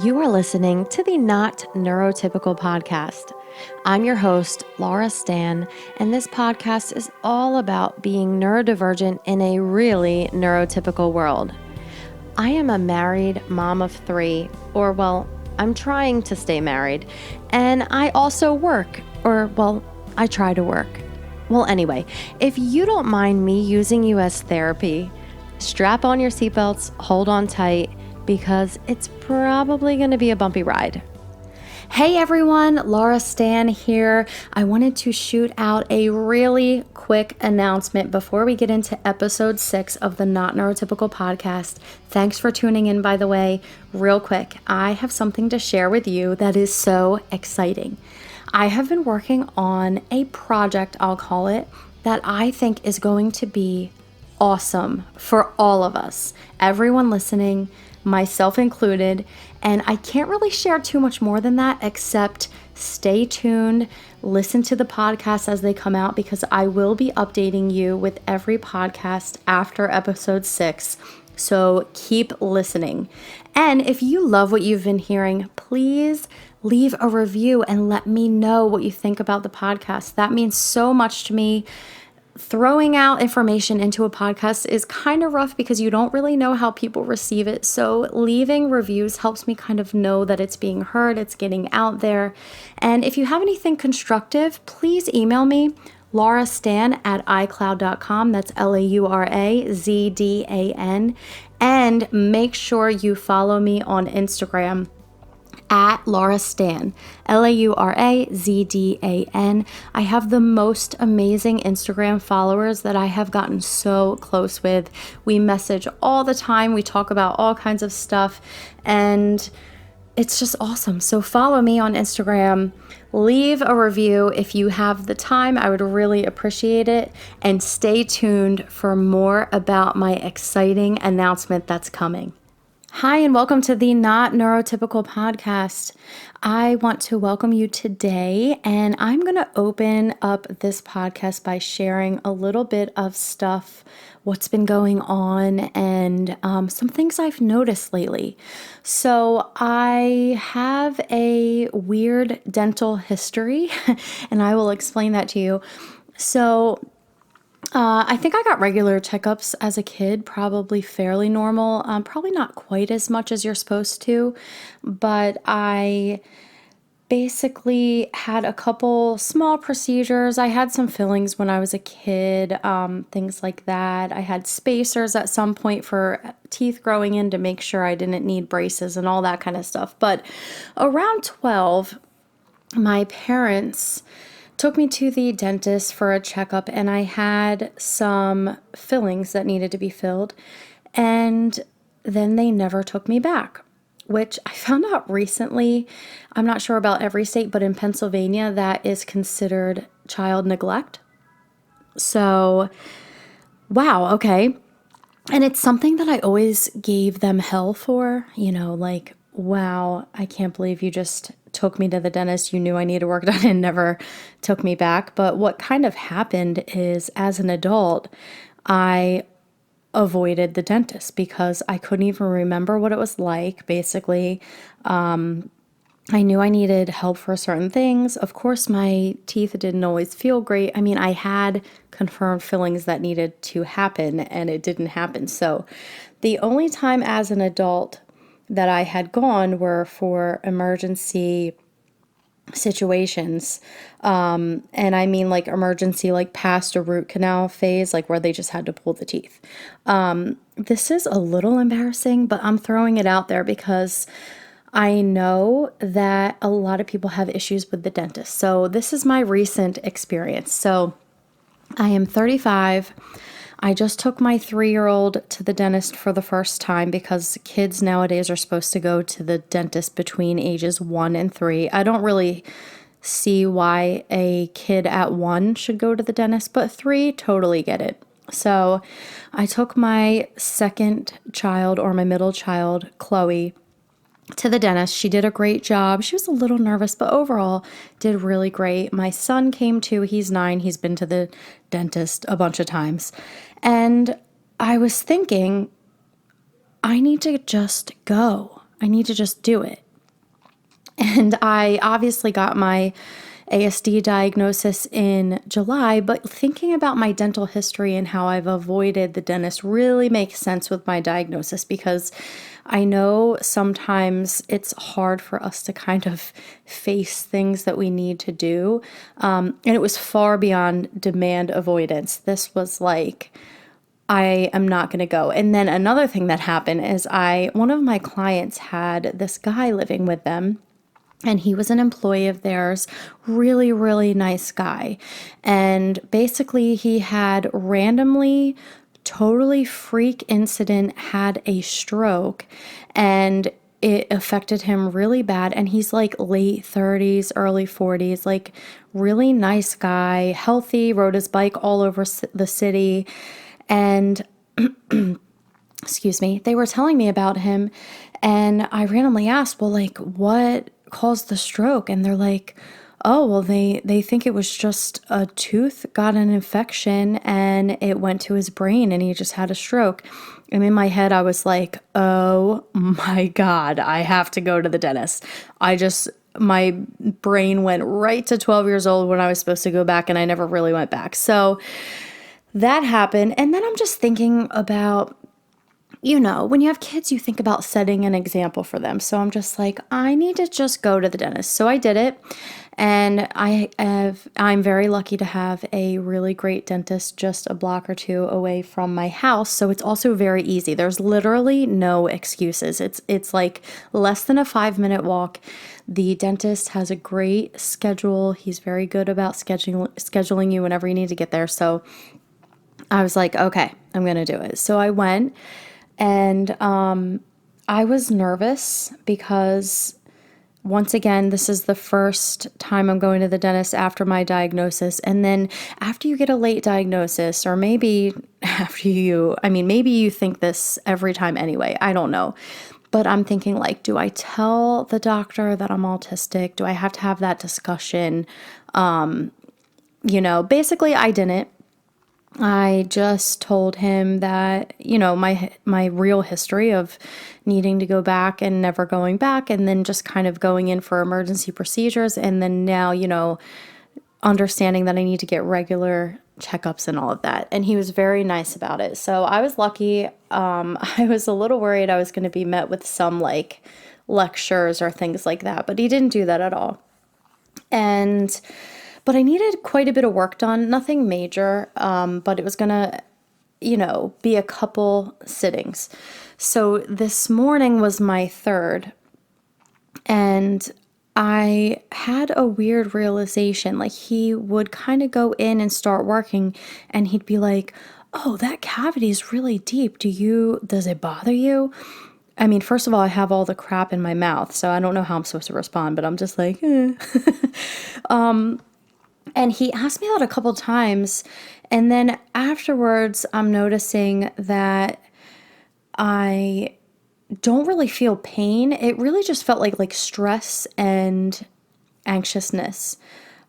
You are listening to the Not Neurotypical podcast. I'm your host, Laura Stan, and this podcast is all about being neurodivergent in a really neurotypical world. I am a married mom of three, I'm trying to stay married, and I also work, I try to work. Anyway, if you don't mind me using you as therapy, strap on your seatbelts, hold on tight, because it's probably going to be a bumpy ride. Hey everyone, Laura Stan here. I wanted to shoot out a really quick announcement before we get into episode 6 of the Not Neurotypical podcast. Thanks for tuning in, by the way. Real quick, I have something to share with you that is so exciting. I have been working on a project, I'll call it, that I think is going to be awesome for all of us, everyone listening, myself included, and I can't really share too much more than that except stay tuned, listen to the podcasts as they come out, because I will be updating you with every podcast after episode 6, so keep listening. And if you love what you've been hearing, please leave a review and let me know what you think about the podcast. That means so much to me. Throwing out information into a podcast is kind of rough because you don't really know how people receive it. So leaving reviews helps me kind of know that it's being heard, it's getting out there. And if you have anything constructive, please email me, laurastan@icloud.com. That's LAURAZDAN. And make sure you follow me on Instagram at Laura Stan, LAURAZDAN. I have the most amazing Instagram followers that I have gotten so close with. We message all the time. We talk about all kinds of stuff, and it's just awesome. So follow me on Instagram. Leave a review if you have the time. I would really appreciate it. And stay tuned for more about my exciting announcement that's coming. Hi, and welcome to the Not Neurotypical podcast. I want to welcome you today, and I'm going to open up this podcast by sharing a little bit of stuff, what's been going on, and some things I've noticed lately. So I have a weird dental history, and I will explain that to you. So I think I got regular checkups as a kid, probably fairly normal, probably not quite as much as you're supposed to, but I basically had a couple small procedures. I had some fillings when I was a kid, things like that. I had spacers at some point for teeth growing in to make sure I didn't need braces and all that kind of stuff. But around 12, my parents took me to the dentist for a checkup, and I had some fillings that needed to be filled, and then they never took me back, which I found out recently. I'm not sure about every state, but in Pennsylvania, that is considered child neglect. So, wow, okay. And it's something that I always gave them hell for, like, wow, I can't believe you just took me to the dentist. You knew I needed work done and never took me back. But what kind of happened is, as an adult, I avoided the dentist because I couldn't even remember what it was like. Basically, I knew I needed help for certain things. Of course, my teeth didn't always feel great. I mean, I had confirmed fillings that needed to happen, and it didn't happen. So the only time as an adult that I had gone were for emergency situations. And I mean like emergency, like past a root canal phase, like where they just had to pull the teeth. This is a little embarrassing, but I'm throwing it out there because I know that a lot of people have issues with the dentist. So this is my recent experience. So I am 35. I just took my 3-year-old to the dentist for the first time because kids nowadays are supposed to go to the dentist between ages 1 and 3. I don't really see why a kid at 1 should go to the dentist, but 3, totally get it. So I took my second child, or my middle child, Chloe, to the dentist. She did a great job. She was a little nervous, but overall did really great. My son came too. He's 9. He's been to the dentist a bunch of times. And I was thinking, I need to just go. I need to just do it. And I obviously got my ASD diagnosis in July, but thinking about my dental history and how I've avoided the dentist really makes sense with my diagnosis, because I know sometimes it's hard for us to kind of face things that we need to do. And it was far beyond demand avoidance. This was like, I am not going to go. And then another thing that happened is one of my clients had this guy living with them, and he was an employee of theirs, really, really nice guy. And basically he had randomly, totally freak incident, had a stroke, and it affected him really bad. And he's like late 30s, early 40s, like really nice guy, healthy, rode his bike all over the city. And excuse me, they were telling me about him, and I randomly asked, well, like, what caused the stroke? And they're like, oh, well, they think it was just a tooth got an infection and it went to his brain and he just had a stroke. And in my head, I was like, oh my God, I have to go to the dentist. My brain went right to 12 years old when I was supposed to go back, and I never really went back. So that happened. And then I'm just thinking about, when you have kids, you think about setting an example for them. So I'm just like, I need to just go to the dentist. So I did it. And I'm very lucky to have a really great dentist just a block or two away from my house. So it's also very easy. There's literally no excuses. It's like less than a 5-minute walk. The dentist has a great schedule. He's very good about scheduling you whenever you need to get there. So I was like, okay, I'm going to do it. So I went. And I was nervous because, once again, this is the first time I'm going to the dentist after my diagnosis. And then after you get a late diagnosis, or maybe maybe you think this every time anyway, I don't know. But I'm thinking, like, do I tell the doctor that I'm autistic? Do I have to have that discussion? Basically I didn't. I just told him that, my real history of needing to go back and never going back, and then just kind of going in for emergency procedures. And then now, understanding that I need to get regular checkups and all of that. And he was very nice about it. So I was lucky. I was a little worried I was going to be met with some like lectures or things like that, but he didn't do that at all. But I needed quite a bit of work done, nothing major, but it was going to, be a couple sittings. So this morning was my third, and I had a weird realization. Like, he would kind of go in and start working, and he'd be like, oh, that cavity is really deep. Does it bother you? I mean, first of all, I have all the crap in my mouth, so I don't know how I'm supposed to respond, but I'm just like, eh. And he asked me that a couple times. And then afterwards, I'm noticing that I don't really feel pain. It really just felt like stress and anxiousness.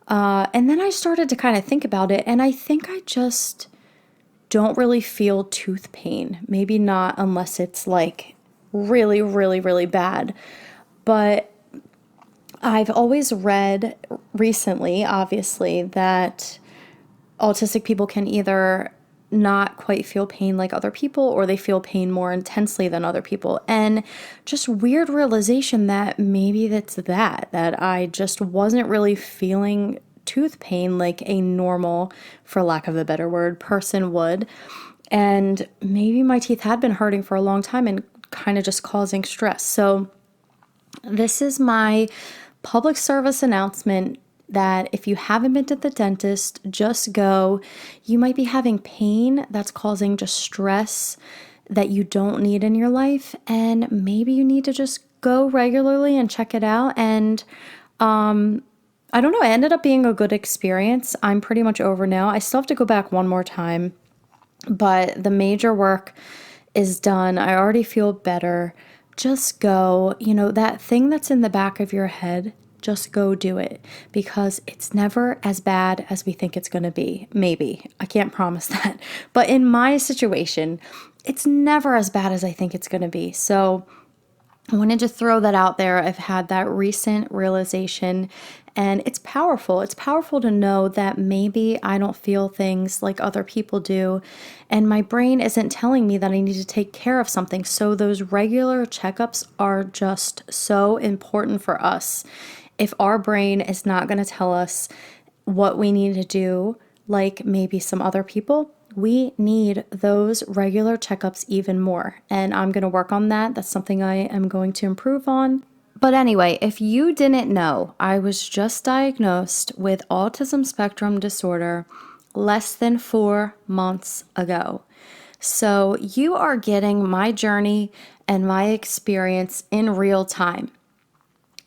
And then I started to kind of think about it. And I think I just don't really feel tooth pain. Maybe not unless it's like really, really, really bad. But I've always read recently, obviously, that autistic people can either not quite feel pain like other people, or they feel pain more intensely than other people. And just weird realization that maybe that I just wasn't really feeling tooth pain like a normal, for lack of a better word, person would. And maybe my teeth had been hurting for a long time and kind of just causing stress. So this is my public service announcement that if you haven't been to the dentist, just go. You might be having pain that's causing just stress that you don't need in your life, and maybe you need to just go regularly and check it out. And I don't know, it ended up being a good experience. I'm pretty much over now. I still have to go back one more time, but the major work is done. I already feel better. Just go, that thing that's in the back of your head, just go do it, because it's never as bad as we think it's going to be. Maybe. I can't promise that. But in my situation, it's never as bad as I think it's going to be. So I wanted to throw that out there. I've had that recent realization, and it's powerful. It's powerful to know that maybe I don't feel things like other people do, and my brain isn't telling me that I need to take care of something. So those regular checkups are just so important for us. If our brain is not going to tell us what we need to do, like maybe some other people, we need those regular checkups even more. And I'm going to work on that. That's something I am going to improve on. But anyway, if you didn't know, I was just diagnosed with autism spectrum disorder less than 4 months ago. So you are getting my journey and my experience in real time.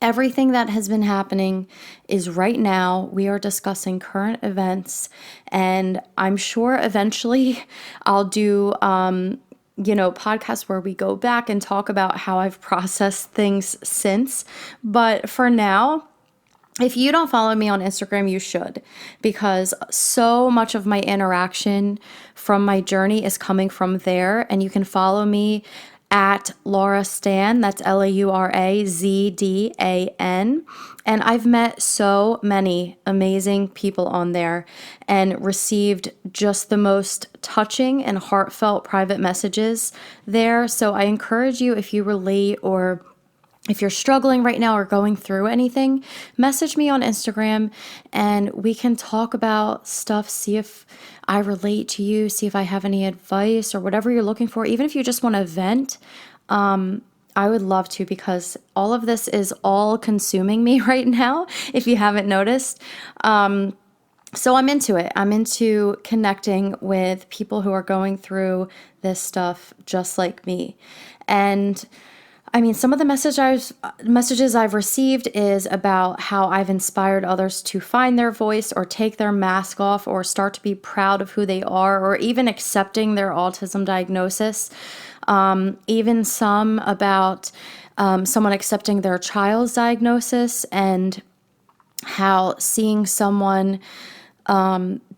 Everything that has been happening is right now. We are discussing current events, and I'm sure eventually I'll do, podcasts where we go back and talk about how I've processed things since. But for now, if you don't follow me on Instagram, you should, because so much of my interaction from my journey is coming from there. And you can follow me at Laura Stan, that's LaurazDan. And I've met so many amazing people on there and received just the most touching and heartfelt private messages there. So I encourage you, if you relate or if you're struggling right now or going through anything, message me on Instagram and we can talk about stuff, see if I relate to you, see if I have any advice or whatever you're looking for. Even if you just want to vent, I would love to, because all of this is all consuming me right now, if you haven't noticed. So I'm into it. I'm into connecting with people who are going through this stuff just like me. And I mean, some of the messages I've received is about how I've inspired others to find their voice or take their mask off or start to be proud of who they are, or even accepting their autism diagnosis. Even some about someone accepting their child's diagnosis, and how seeing someone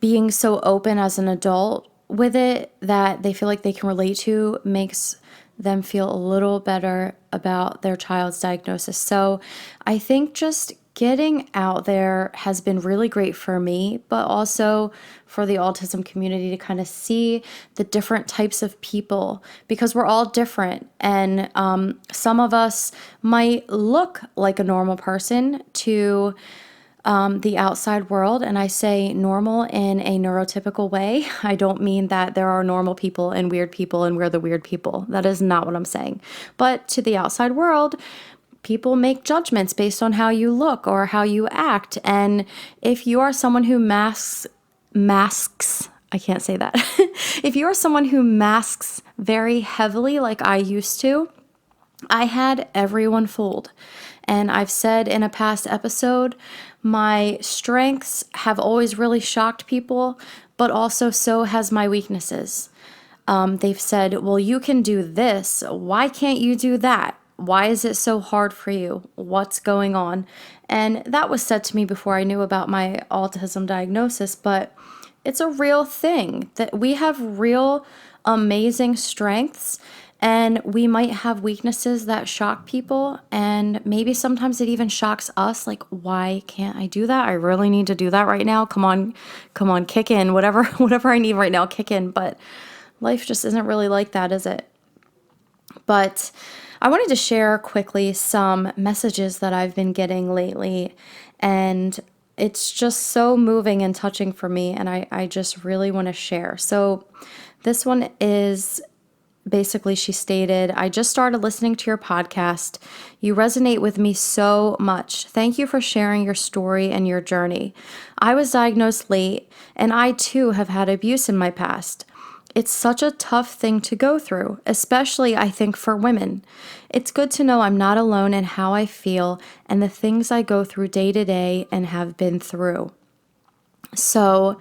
being so open as an adult with it that they feel like they can relate to makes them feel a little better about their child's diagnosis. So I think just getting out there has been really great for me, but also for the autism community to kind of see the different types of people, because we're all different. And some of us might look like a normal person to the outside world. And I say normal in a neurotypical way. I don't mean that there are normal people and we're the weird people. That is not what I'm saying. But to the outside world, people make judgments based on how you look or how you act. And if you are someone who masks, I can't say that. If you are someone who masks very heavily like I used to, I had everyone fooled. And I've said in a past episode, my strengths have always really shocked people, but also so has my weaknesses. They've said, well, you can do this. Why can't you do that? Why is it so hard for you? What's going on? And that was said to me before I knew about my autism diagnosis, but it's a real thing that we have real amazing strengths. And we might have weaknesses that shock people, and maybe sometimes it even shocks us. Like, why can't I do that? I really need to do that right now. Come on, kick in. Whatever I need right now, kick in. But life just isn't really like that, is it? But I wanted to share quickly some messages that I've been getting lately, and it's just so moving and touching for me, and I just really want to share. So this one is... Basically, she stated, I just started listening to your podcast. You resonate with me so much. Thank you for sharing your story and your journey. I was diagnosed late, and I too have had abuse in my past. It's such a tough thing to go through, especially I think for women. It's good to know I'm not alone in how I feel and the things I go through day to day and have been through. So,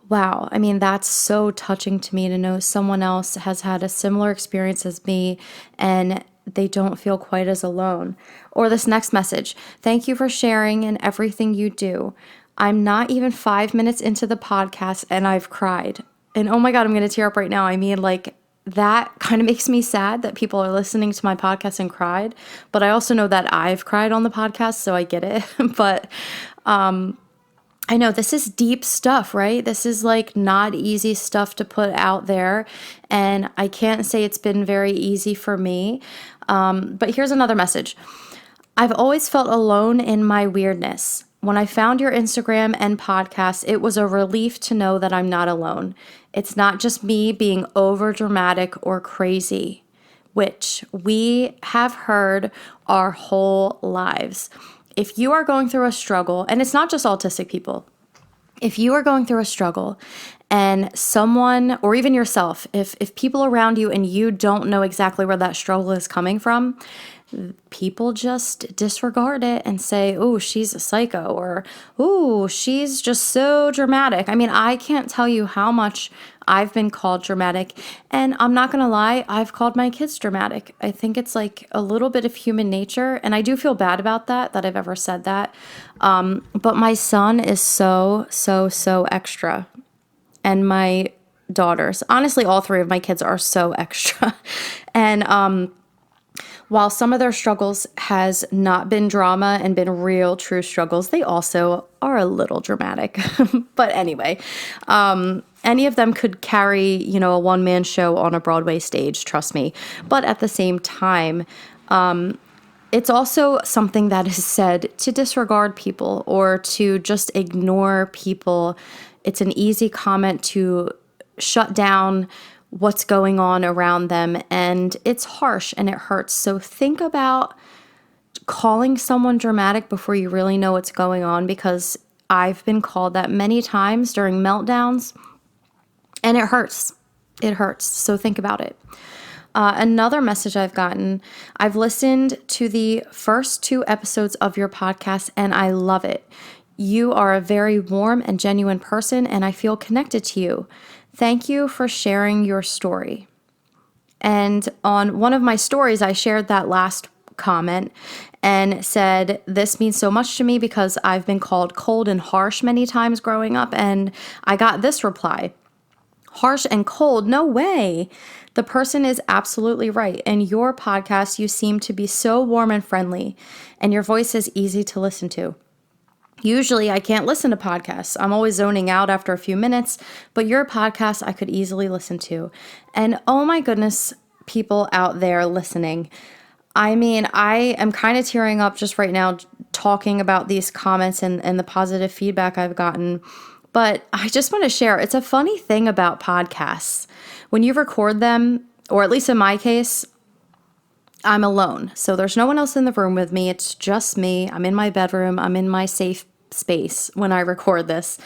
wow, I mean, that's so touching to me to know someone else has had a similar experience as me and they don't feel quite as alone. Or this next message, thank you for sharing and everything you do. I'm not even 5 minutes into the podcast and I've cried. And oh my God, I'm going to tear up right now. I mean, like, that kind of makes me sad that people are listening to my podcast and cried. But I also know that I've cried on the podcast, so I get it. But I know this is deep stuff, right? This is like not easy stuff to put out there. And I can't say it's been very easy for me. But here's another message. I've always felt alone in my weirdness. When I found your Instagram and podcast, it was a relief to know that I'm not alone. It's not just me being over dramatic or crazy, which we have heard our whole lives. If you are going through a struggle, and it's not just autistic people, if you are going through a struggle and someone, or even yourself, if people around you and you don't know exactly where that struggle is coming from, people just disregard it and say, oh, she's a psycho, or, oh, she's just so dramatic. I mean, I can't tell you how much I've been called dramatic. And I'm not going to lie, I've called my kids dramatic. I think it's like a little bit of human nature. And I do feel bad about that I've ever said that. But my son is so extra. And my daughters, honestly, all three of my kids are so extra. And, while some of their struggles has not been drama and been real, true struggles, they also are a little dramatic. But anyway, any of them could carry, a one-man show on a Broadway stage, trust me. But at the same time, it's also something that is said to disregard people or to just ignore people. It's an easy comment to shut down what's going on around them, and it's harsh and it hurts. So think about calling someone dramatic before you really know what's going on, because I've been called that many times during meltdowns, and it hurts. It hurts. So think about it. Another message I've gotten, I've listened to the first 2 episodes of your podcast and I love it. You are a very warm and genuine person, and I feel connected to you. Thank you for sharing your story. And on one of my stories, I shared that last comment and said, this means so much to me because I've been called cold and harsh many times growing up. And I got this reply, harsh and cold? No way. The person is absolutely right. In your podcast, you seem to be so warm and friendly, and your voice is easy to listen to. Usually I can't listen to podcasts. I'm always zoning out after a few minutes, but your podcast I could easily listen to. And oh my goodness, people out there listening. I mean, I am kind of tearing up just right now talking about these comments and the positive feedback I've gotten. But I just want to share, it's a funny thing about podcasts. When you record them, or at least in my case, I'm alone. So there's no one else in the room with me. It's just me. I'm in my bedroom. I'm in my safe space when I record this.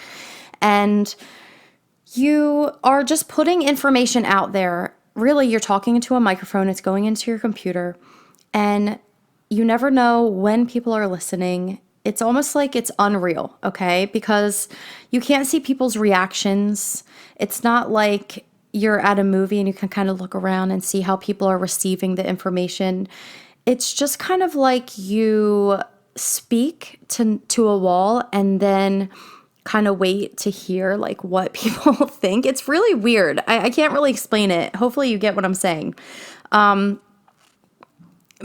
And you are just putting information out there. Really, you're talking into a microphone. It's going into your computer. And you never know when people are listening. It's almost like it's unreal, okay? Because you can't see people's reactions. It's not like you're at a movie and you can kind of look around and see how people are receiving the information. It's just kind of like you speak to a wall and then kind of wait to hear like what people think. It's really weird. I can't really explain it. Hopefully you get what I'm saying.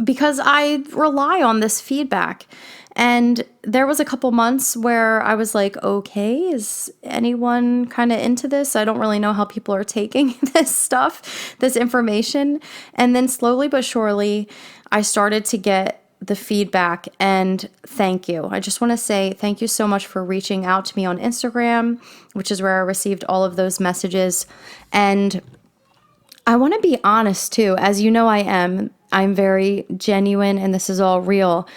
Because I rely on this feedback. And there was a couple months where I was like, okay, is anyone kind of into this? I don't really know how people are taking this stuff, this information. And then slowly but surely, I started to get the feedback, and thank you. I just want to say thank you so much for reaching out to me on Instagram, which is where I received all of those messages. And I want to be honest too, as you know I am. I'm very genuine and this is all real.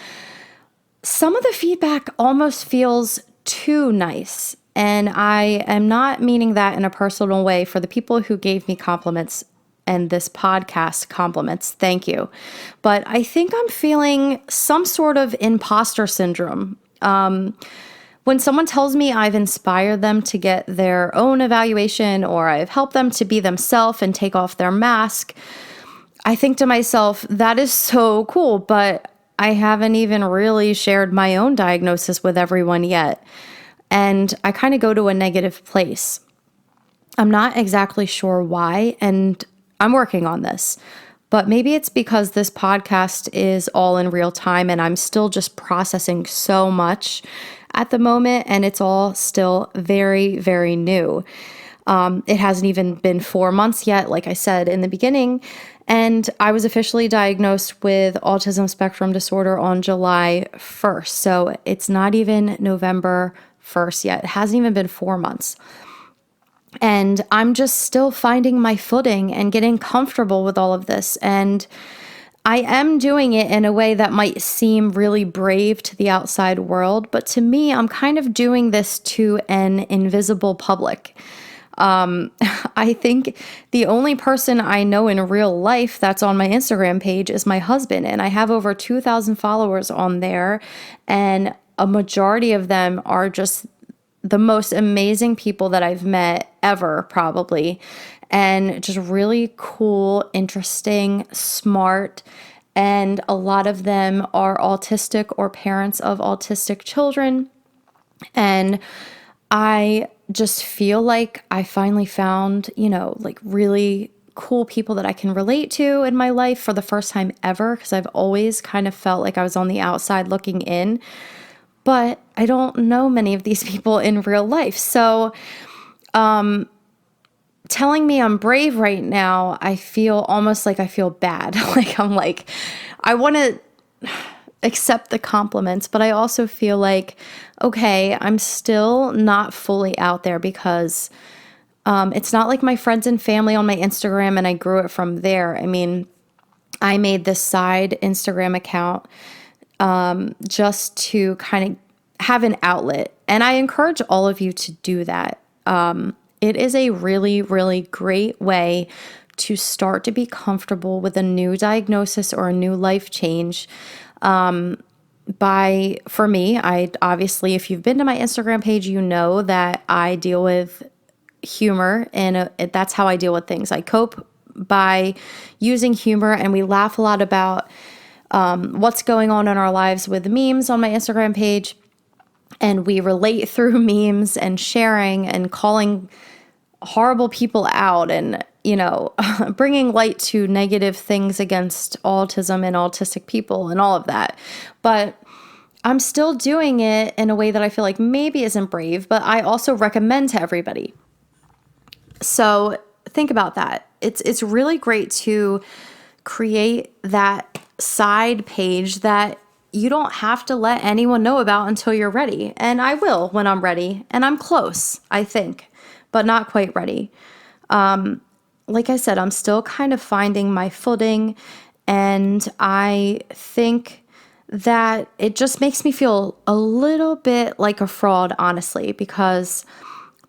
Some of the feedback almost feels too nice. And I am not meaning that in a personal way. For the people who gave me compliments and this podcast compliments, thank you. But I think I'm feeling some sort of imposter syndrome. When someone tells me I've inspired them to get their own evaluation or I've helped them to be themselves and take off their mask, I think to myself, that is so cool, but I haven't even really shared my own diagnosis with everyone yet. And I kind of go to a negative place. I'm not exactly sure why, and I'm working on this. But maybe it's because this podcast is all in real time and I'm still just processing so much at the moment, and it's all still very, very new. It hasn't even been 4 months yet, like I said in the beginning, and I was officially diagnosed with autism spectrum disorder on July 1st. So it's not even November 1st yet. It hasn't even been 4 months. And I'm just still finding my footing and getting comfortable with all of this. And I am doing it in a way that might seem really brave to the outside world, but to me, I'm kind of doing this to an invisible public. I think the only person I know in real life that's on my Instagram page is my husband, and I have over 2,000 followers on there, and a majority of them are just the most amazing people that I've met ever, probably, and just really cool, interesting, smart, and a lot of them are autistic or parents of autistic children, and I just feel like I finally found, like really cool people that I can relate to in my life for the first time ever, because I've always kind of felt like I was on the outside looking in. But I don't know many of these people in real life. So telling me I'm brave right now, I feel almost like I feel bad. I want to accept the compliments, but I also feel like, okay, I'm still not fully out there because it's not like my friends and family on my Instagram and I grew it from there. I mean, I made this side Instagram account just to kind of have an outlet. And I encourage all of you to do that. It is a really, really great way to start to be comfortable with a new diagnosis or a new life change. For me, I obviously, if you've been to my Instagram page, you know that I deal with humor, and that's how I deal with things. I cope by using humor, and we laugh a lot about what's going on in our lives with memes on my Instagram page. And we relate through memes and sharing and calling horrible people out and, bringing light to negative things against autism and autistic people and all of that. But I'm still doing it in a way that I feel like maybe isn't brave, but I also recommend to everybody. So think about that. It's really great to create that side page that you don't have to let anyone know about until you're ready. And I will when I'm ready. And I'm close, I think, but not quite ready. Like I said, I'm still kind of finding my footing. And I think that it just makes me feel a little bit like a fraud, honestly, because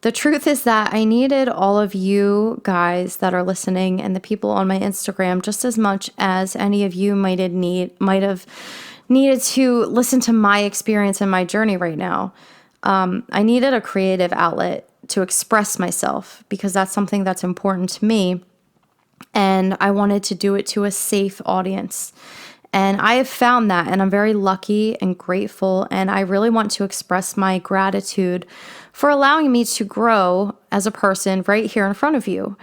the truth is that I needed all of you guys that are listening and the people on my Instagram just as much as any of you might have needed to listen to my experience and my journey right now. I needed a creative outlet to express myself because that's something that's important to me. And I wanted to do it to a safe audience. And I have found that, and I'm very lucky and grateful. And I really want to express my gratitude for allowing me to grow as a person right here in front of you.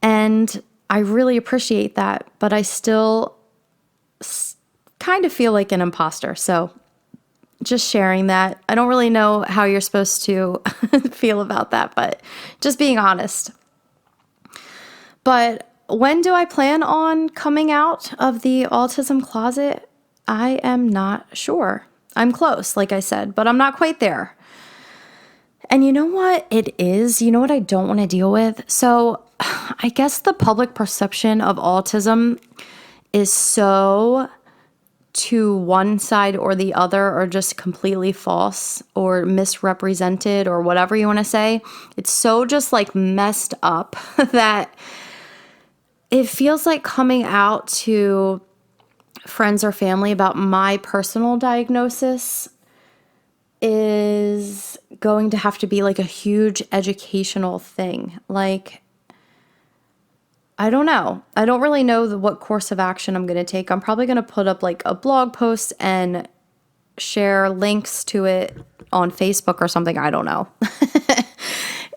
And I really appreciate that, but I still kind of feel like an imposter. So just sharing that. I don't really know how you're supposed to feel about that, but just being honest. But when do I plan on coming out of the autism closet? I am not sure. I'm close, like I said, but I'm not quite there. And you know what it is? You know what I don't want to deal with? So I guess the public perception of autism is so to one side or the other, or just completely false or misrepresented or whatever you want to say. It's so just like messed up that it feels like coming out to friends or family about my personal diagnosis is going to have to be like a huge educational thing. Like, I don't know. I don't really know what course of action I'm going to take. I'm probably going to put up like a blog post and share links to it on Facebook or something. I don't know.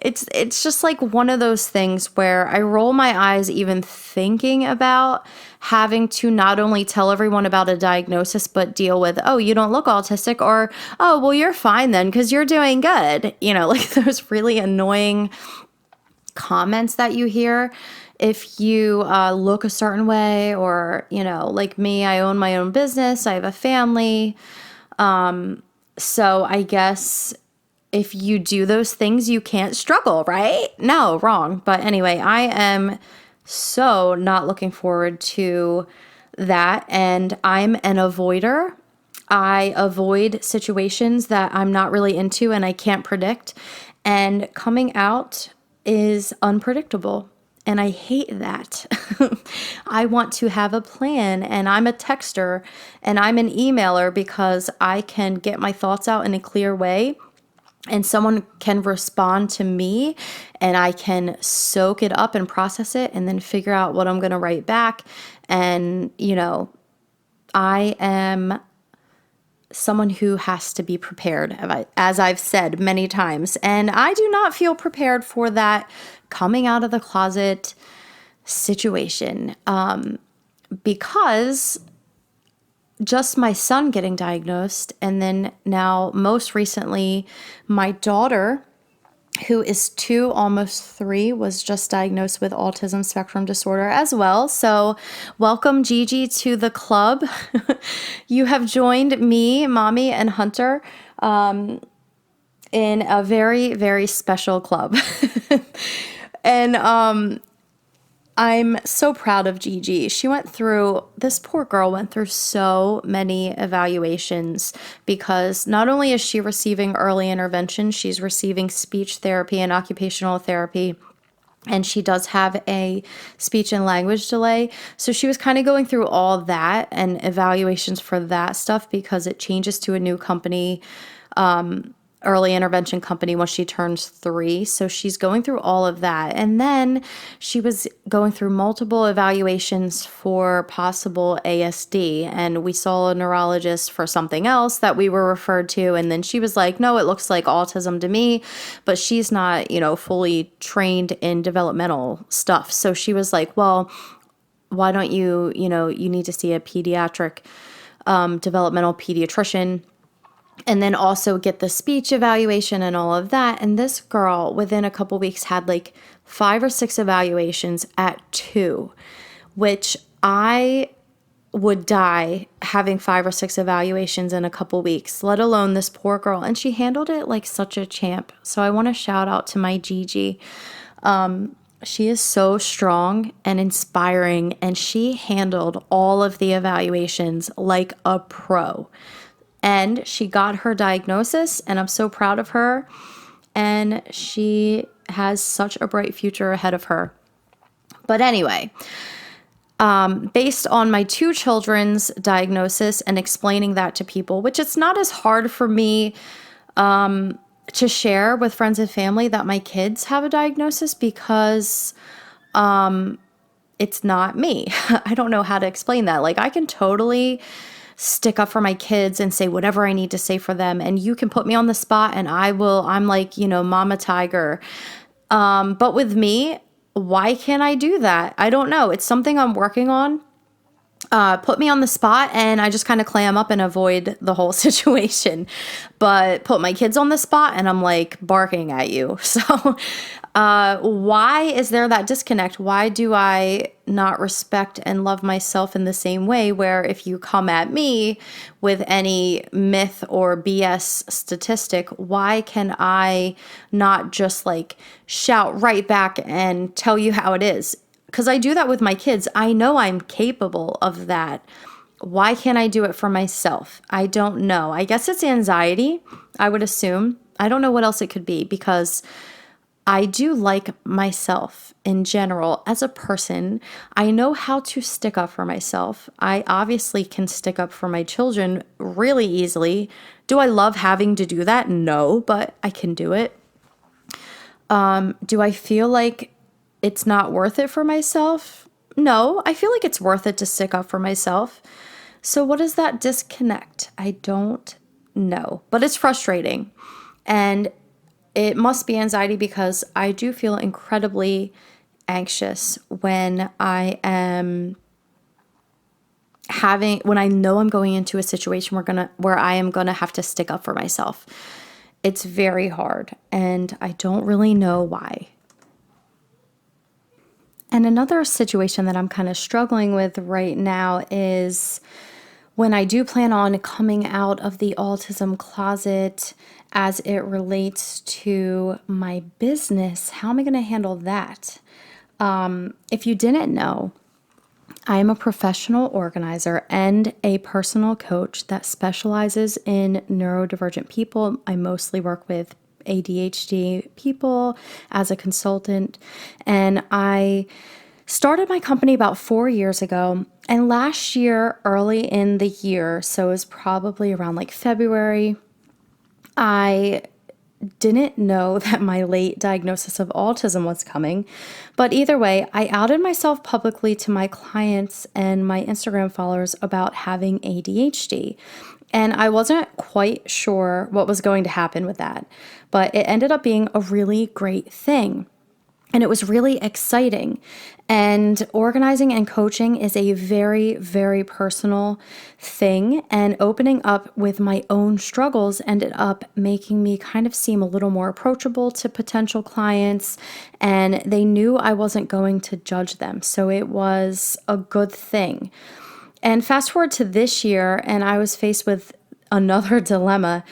it's just like one of those things where I roll my eyes even thinking about having to not only tell everyone about a diagnosis, but deal with, oh, you don't look autistic, or, oh, well, you're fine then because you're doing good. Like those really annoying comments that you hear if you look a certain way, or, like me, I own my own business, I have a family. So I guess if you do those things, you can't struggle, right? No, wrong. But anyway, I am so not looking forward to that. And I'm an avoider. I avoid situations that I'm not really into and I can't predict. And coming out is unpredictable. And I hate that. I want to have a plan, and I'm a texter and I'm an emailer because I can get my thoughts out in a clear way, and someone can respond to me and I can soak it up and process it and then figure out what I'm going to write back. And, I am someone who has to be prepared, as I've said many times. And I do not feel prepared for that coming out of the closet situation, because just my son getting diagnosed, and then now most recently my daughter, who is 2, almost 3, was just diagnosed with autism spectrum disorder as well. So welcome, Gigi, to the club. You have joined me, Mommy, and Hunter in a very, very special club. And I'm so proud of Gigi. This poor girl went through so many evaluations, because not only is she receiving early intervention, she's receiving speech therapy and occupational therapy, and she does have a speech and language delay. So she was kind of going through all that and evaluations for that stuff, because it changes to a new company, early intervention company, once she turns 3. So she's going through all of that. And then she was going through multiple evaluations for possible ASD. And we saw a neurologist for something else that we were referred to. And then she was like, no, it looks like autism to me, but she's not, fully trained in developmental stuff. So she was like, well, why don't you need to see a pediatric, developmental pediatrician, and then also get the speech evaluation and all of that. And this girl, within a couple weeks, had like 5 or 6 evaluations at 2, which I would die having 5 or 6 evaluations in a couple weeks, let alone this poor girl. And she handled it like such a champ. So I want to shout out to my Gigi. She is so strong and inspiring, and she handled all of the evaluations like a pro. And she got her diagnosis, and I'm so proud of her. And she has such a bright future ahead of her. But anyway, based on my 2 children's diagnosis and explaining that to people, which it's not as hard for me to share with friends and family that my kids have a diagnosis, because it's not me. I don't know how to explain that. Like, I can totally stick up for my kids and say whatever I need to say for them. And you can put me on the spot and I'm like, Mama Tiger. But with me, why can't I do that? I don't know. It's something I'm working on. Put me on the spot and I just kind of clam up and avoid the whole situation. But put my kids on the spot and I'm like barking at you. So why is there that disconnect? Why do I not respect and love myself in the same way, where if you come at me with any myth or BS statistic, why can I not just like shout right back and tell you how it is? Because I do that with my kids. I know I'm capable of that. Why can't I do it for myself? I don't know. I guess it's anxiety, I would assume. I don't know what else it could be, because I do like myself in general as a person. I know how to stick up for myself. I obviously can stick up for my children really easily. Do I love having to do that? No, but I can do it. Do I feel like it's not worth it for myself? No, I feel like it's worth it to stick up for myself. So what is that disconnect? I don't know, but it's frustrating. And it must be anxiety because I do feel incredibly anxious when I am when I know I'm going into a situation where I am gonna have to stick up for myself. It's very hard, and I don't really know why. And another situation that I'm kind of struggling with right now is when I do plan on coming out of the autism closet as it relates to my business. How am I going to handle that? If you didn't know, I am a professional organizer and a personal coach that specializes in neurodivergent people. I mostly work with ADHD people as a consultant, and I started my company about 4 years ago. And last year, early in the year, so it was probably around like February, I didn't know that my late diagnosis of autism was coming. But either way, I outed myself publicly to my clients and my Instagram followers about having ADHD. And I wasn't quite sure what was going to happen with that, but it ended up being a really great thing. And it was really exciting. And organizing and coaching is a very, very personal thing. And opening up with my own struggles ended up making me kind of seem a little more approachable to potential clients. And they knew I wasn't going to judge them. So it was a good thing. And fast forward to this year, and I was faced with another dilemma.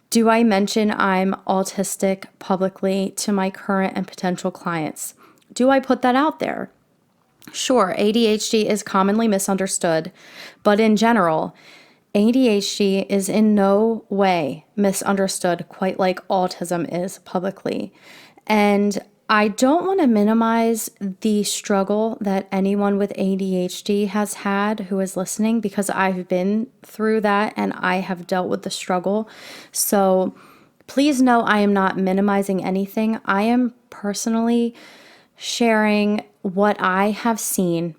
Do I mention I'm autistic publicly to my current and potential clients? Do I put that out there? Sure, ADHD is commonly misunderstood, but in general, ADHD is in no way misunderstood quite like autism is publicly. And I don't want to minimize the struggle that anyone with ADHD has had who is listening, because I've been through that and I have dealt with the struggle. So please know I am not minimizing anything. I am personally sharing what I have seen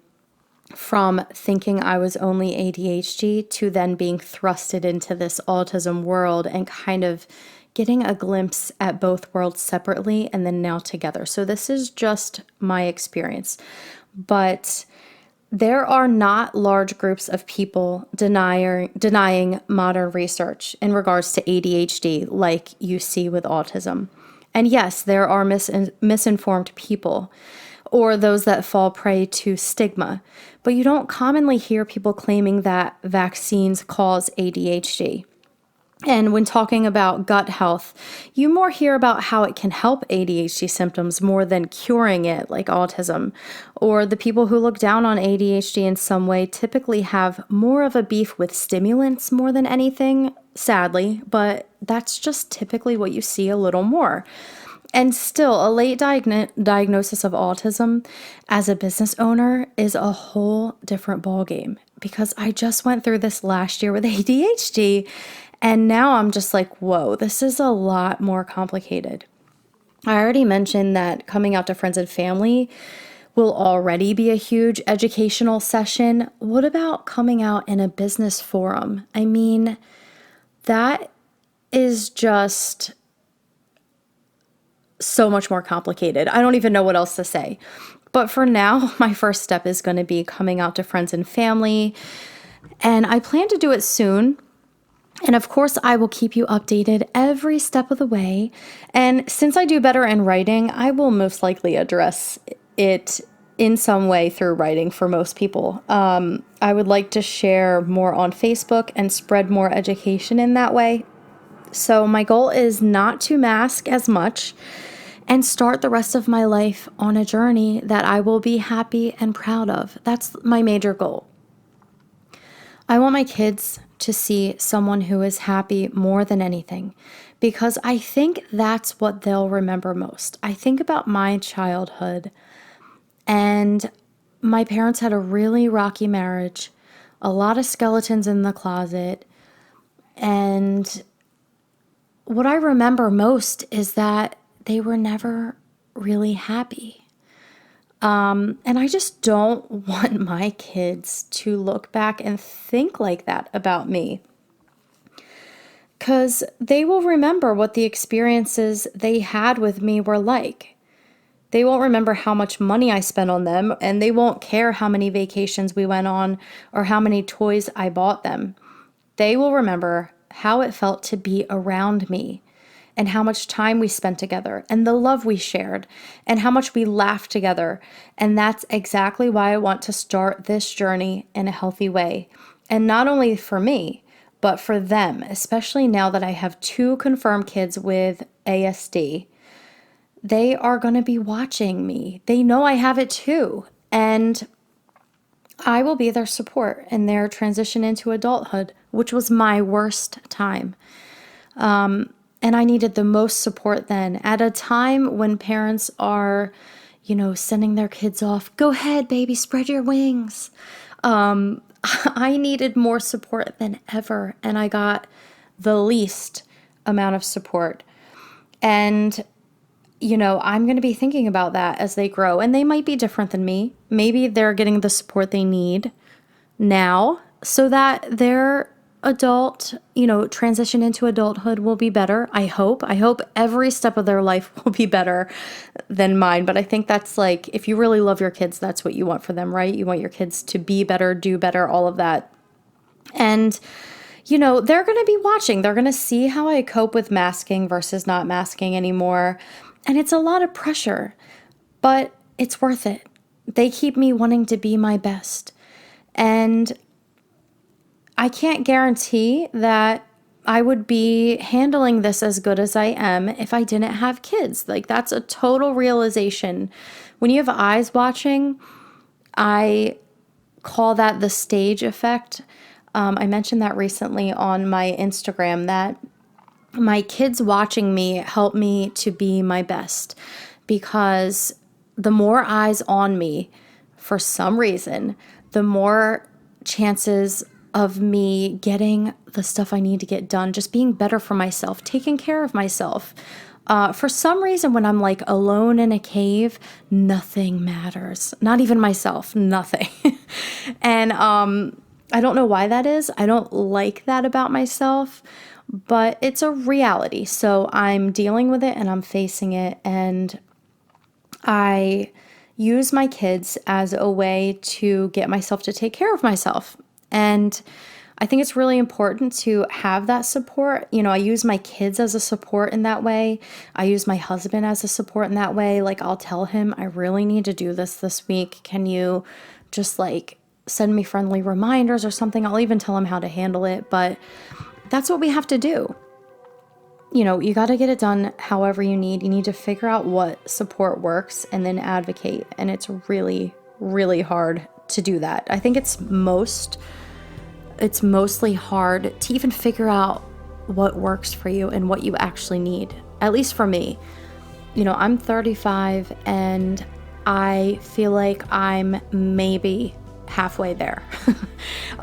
from thinking I was only ADHD to then being thrusted into this autism world and kind of getting a glimpse at both worlds separately and then now together. So this is just my experience. But there are not large groups of people denying modern research in regards to ADHD like you see with autism. And yes, there are misinformed people or those that fall prey to stigma, but you don't commonly hear people claiming that vaccines cause ADHD. And when talking about gut health, you more hear about how it can help ADHD symptoms more than curing it, like autism. Or the people who look down on ADHD in some way typically have more of a beef with stimulants more than anything, sadly, but that's just typically what you see a little more. And still, a late diagnosis of autism as a business owner is a whole different ballgame, because I just went through this last year with ADHD. And now I'm just like, whoa, this is a lot more complicated. I already mentioned that coming out to friends and family will already be a huge educational session. What about coming out in a business forum? I mean, that is just so much more complicated. I don't even know what else to say. But for now, my first step is going to be coming out to friends and family. And I plan to do it soon. And of course, I will keep you updated every step of the way. And since I do better in writing, I will most likely address it in some way through writing for most people. I would like to share more on Facebook and spread more education in that way. So my goal is not to mask as much and start the rest of my life on a journey that I will be happy and proud of. That's my major goal. I want my kids to see someone who is happy more than anything, because I think that's what they'll remember most. I think about my childhood, and my parents had a really rocky marriage, a lot of skeletons in the closet, and what I remember most is that they were never really happy. And I just don't want my kids to look back and think like that about me. because they will remember what the experiences they had with me were like. They won't remember how much money I spent on them, and they won't care how many vacations we went on or how many toys I bought them. They will remember how it felt to be around me and how much time we spent together and the love we shared and how much we laughed together. And that's exactly why I want to start this journey in a healthy way. And not only for me, but for them, especially now that I have 2 confirmed kids with ASD. They are going to be watching me. They know I have it too. And I will be their support in their transition into adulthood, which was my worst time. And I needed the most support then at a time when parents are, sending their kids off. Go ahead, baby, spread your wings. I needed more support than ever. And I got the least amount of support. And I'm going to be thinking about that as they grow, and they might be different than me. Maybe they're getting the support they need now so that their transition into adulthood will be better. I hope every step of their life will be better than mine. But I think that's like, if you really love your kids, that's what you want for them, right? You want your kids to be better, do better, all of that. And they're going to be watching. They're going to see how I cope with masking versus not masking anymore. And it's a lot of pressure, but it's worth it. They keep me wanting to be my best. And I can't guarantee that I would be handling this as good as I am if I didn't have kids. Like, that's a total realization. When you have eyes watching, I call that the stage effect. I mentioned that recently on my Instagram, that my kids watching me help me to be my best, because the more eyes on me, for some reason, the more chances of me getting the stuff I need to get done, just being better for myself, taking care of myself. For some reason, when I'm like alone in a cave, nothing matters. Not even myself, nothing. And I don't know why that is. I don't like that about myself, but it's a reality. So I'm dealing with it and I'm facing it. And I use my kids as a way to get myself to take care of myself. And I think it's really important to have that support. I use my kids as a support in that way. I use my husband as a support in that way. Like, I'll tell him, I really need to do this week. Can you just send me friendly reminders or something? I'll even tell him how to handle it. But that's what we have to do. You got to get it done however you need. You need to figure out what support works and then advocate. And it's really, really hard to do that. I think it's mostly hard to even figure out what works for you and what you actually need. At least for me. I'm 35 and I feel like I'm maybe halfway there.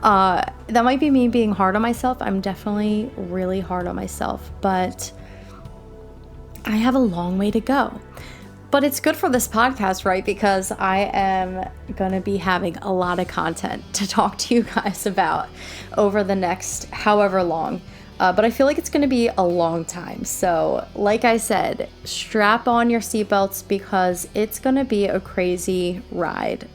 That might be me being hard on myself. I'm definitely really hard on myself, but I have a long way to go. But it's good for this podcast, right? Because I am going to be having a lot of content to talk to you guys about over the next however long. But I feel like it's going to be a long time. So like I said, strap on your seatbelts because it's going to be a crazy ride.